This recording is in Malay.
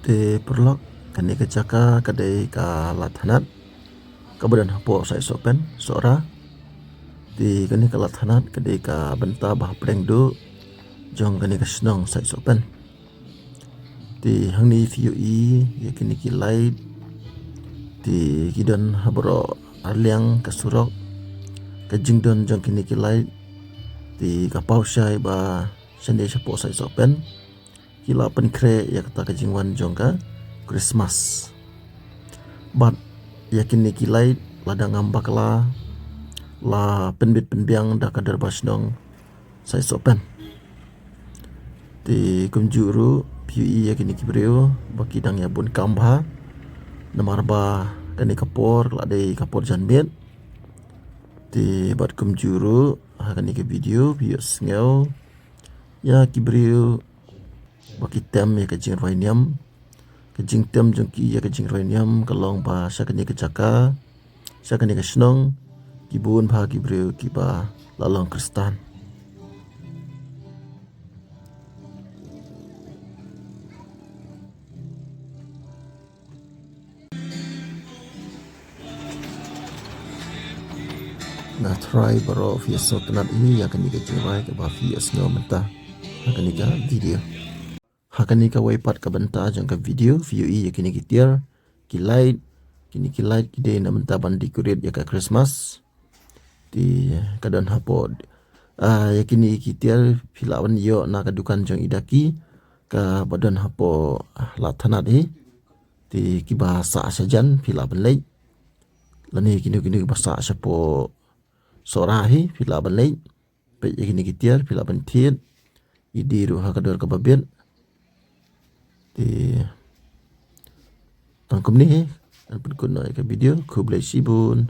Te perlok kani kecaka kadai ka lathanat kabadan hapo sai sopen sora di kani ka lathanat kadai ka benta bah preng do jong kani ka snong sai sopen di hangni fiu ya kini ki light di kidon habro arliang ka surok ka jingdon jong kini ki light di ka pausai ba sende sapo sai sopen kila penkre ya kata kajingwan jongka Christmas. But yakin ni kilai ladang ngambak la penbit penbiang dah kadar basnong sai sopen. Di kumjuru piui yakin ni kibreu bakidang ya bun kambha namarba kani kapor ladai kapor janbet. Di bat kumjuru kani ke video ngeu ya kibreu baki tem ya kajing roiniam kajing tem jongki ya kajing roiniam kalong ba sakani kecaka sakani kesnong kibun ba kibreu kiba lalong kristan na try baro via sotenat ini ya kani kajing rai ke ba via snow mentah kani ka video hakani ka waipat ka benta jang ka video view ya kini kitiar ki light kini ki light ki de na benta ban decorate ya ka Christmas di kadan hapod ya kini kitiar filawan yo na ka dukan jang idaki ka badan hapo latana de di ki bahasa sajan filawan lei lani kini bahasa sapo sorahi filawan lei pe ya kini kitiar filawan tiet idiru hakador ka babet di tangkum ni dan pun kuna ke video ku boleh sibun